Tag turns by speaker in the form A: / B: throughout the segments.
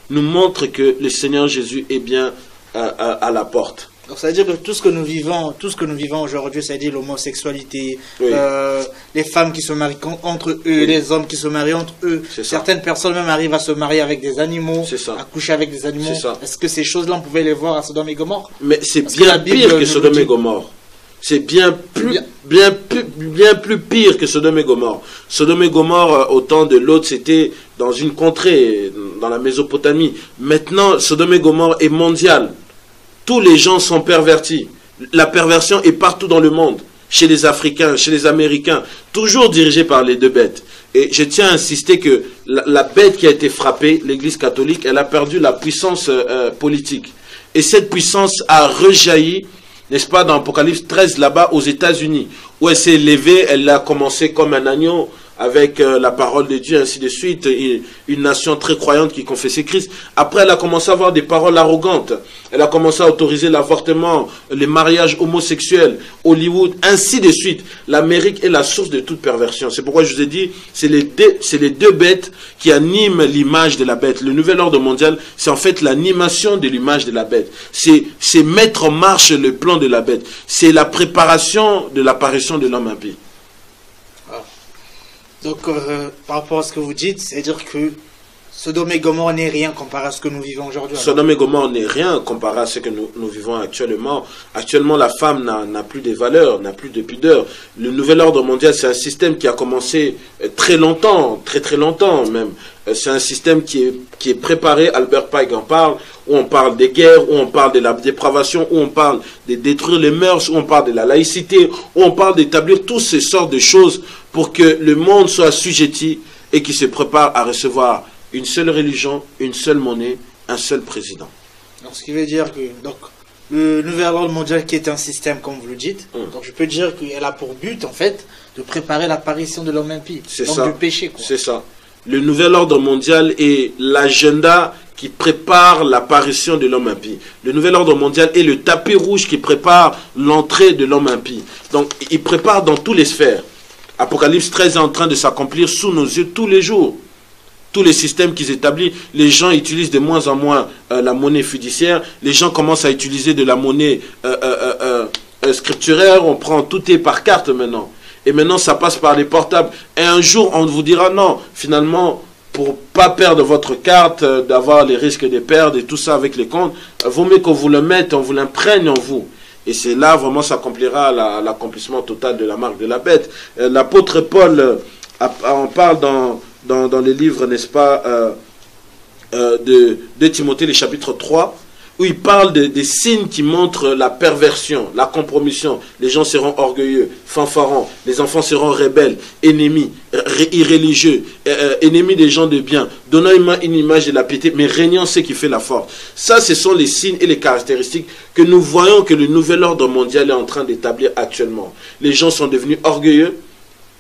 A: nous montre que le Seigneur Jésus est bien à la porte.
B: Donc ça veut dire que tout ce que nous vivons aujourd'hui, c'est-à-dire l'homosexualité,
A: Oui.
B: Les femmes qui se marient entre eux,
A: Oui.
B: les hommes qui se marient entre eux, certaines personnes même arrivent à se marier avec des animaux, à coucher avec des animaux. Est-ce que ces choses-là, on pouvait les voir à Sodome et Gomorrhe?
A: Mais c'est bien pire que Sodome et Gomorrhe. C'est bien plus pire que Sodome et Gomorrhe. Sodome et Gomorrhe, au temps de Lot, c'était dans une contrée, dans la Mésopotamie. Maintenant, Sodome et Gomorrhe est mondial. Tous les gens sont pervertis. La perversion est partout dans le monde. Chez les Africains, chez les Américains. Toujours dirigés par les deux bêtes. Et je tiens à insister que la bête qui a été frappée, l'Église catholique, elle a perdu la puissance politique. Et cette puissance a rejailli, n'est-ce pas, dans Apocalypse 13, là-bas, aux États-Unis, où elle s'est élevée, elle a commencé comme un agneau, avec la parole de Dieu, ainsi de suite, une nation très croyante qui confessait Christ. Après, elle a commencé à avoir des paroles arrogantes. Elle a commencé à autoriser l'avortement, les mariages homosexuels, Hollywood, ainsi de suite. L'Amérique est la source de toute perversion. C'est pourquoi je vous ai dit, c'est les deux bêtes qui animent l'image de la bête. Le nouvel ordre mondial, c'est en fait l'animation de l'image de la bête. C'est mettre en marche le plan de la bête. C'est la préparation de l'apparition de l'homme impie.
B: Donc, par rapport à ce que vous dites, c'est-à-dire que Sodome et Gomorrhe n'est rien comparé à ce que nous vivons aujourd'hui.
A: Sodome et Gomorrhe n'est rien comparé à ce que nous vivons actuellement. Actuellement, la femme n'a plus de valeur, n'a plus de pudeur. Le nouvel ordre mondial, c'est un système qui a commencé très longtemps, très longtemps même. C'est un système qui est préparé, Albert Pike en parle, où on parle des guerres, où on parle de la dépravation, où on parle de détruire les mœurs, où on parle de la laïcité, où on parle d'établir toutes ces sortes de choses pour que le monde soit assujetti et qu'il se prépare à recevoir une seule religion, une seule monnaie, un seul président.
B: Donc, ce qui veut dire que le nouvel ordre mondial qui est un système, comme vous le dites, donc je peux dire qu'elle a pour but, en fait, de préparer l'apparition de l'homme impie, donc du péché.
A: C'est ça. Le nouvel ordre mondial est l'agenda qui prépare l'apparition de l'homme impie. Le nouvel ordre mondial est le tapis rouge qui prépare l'entrée de l'homme impie. Donc, il prépare dans toutes les sphères. Apocalypse 13 est en train de s'accomplir sous nos yeux tous les jours. Tous les systèmes qu'ils établissent, les gens utilisent de moins en moins la monnaie fiduciaire. Les gens commencent à utiliser de la monnaie scripturaire. On prend tout est par carte maintenant. Et maintenant, ça passe par les portables. Et un jour, on vous dira non, finalement, pour pas perdre votre carte, d'avoir les risques de perdre et tout ça avec les comptes, vaut mieux qu'on vous le mette, on vous l'imprègne en vous. Et c'est là, vraiment, s'accomplira l'accomplissement total de la marque de la bête. L'apôtre Paul en parle dans les livres, n'est-ce pas, de Timothée, le chapitre 3, où il parle des signes qui montrent la perversion, la compromission. Les gens seront orgueilleux, fanfarons, les enfants seront rebelles, ennemis, irréligieux, ennemis des gens de bien, donnant une image de la piété, mais régnant ce qui fait la force. Ça, ce sont les signes et les caractéristiques que nous voyons que le nouvel ordre mondial est en train d'établir actuellement. Les gens sont devenus orgueilleux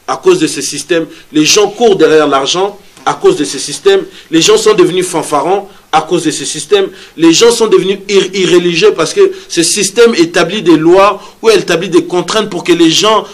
A: à cause de ce système. Les gens courent derrière l'argent à cause de ce système. Les gens sont devenus fanfarons à cause de ce système. Les gens sont devenus irréligieux parce que ce système établit des lois ou établit des contraintes pour que les gens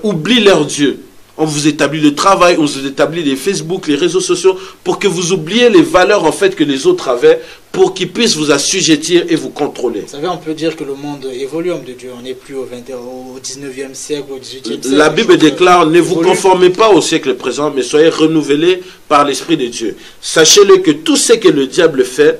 A: oublient leur Dieu. On vous établit le travail, on vous établit les Facebook, les réseaux sociaux, pour que vous oubliez les valeurs en fait que les autres avaient, pour qu'ils puissent vous assujettir et vous contrôler.
B: Vous savez, on peut dire que le monde évolue, homme de Dieu. On n'est plus au 19e siècle, au 18e siècle.
A: La Bible déclare, ne vous conformez pas au siècle présent, mais soyez renouvelés par l'Esprit de Dieu. Sachez-le que tout ce que le diable fait,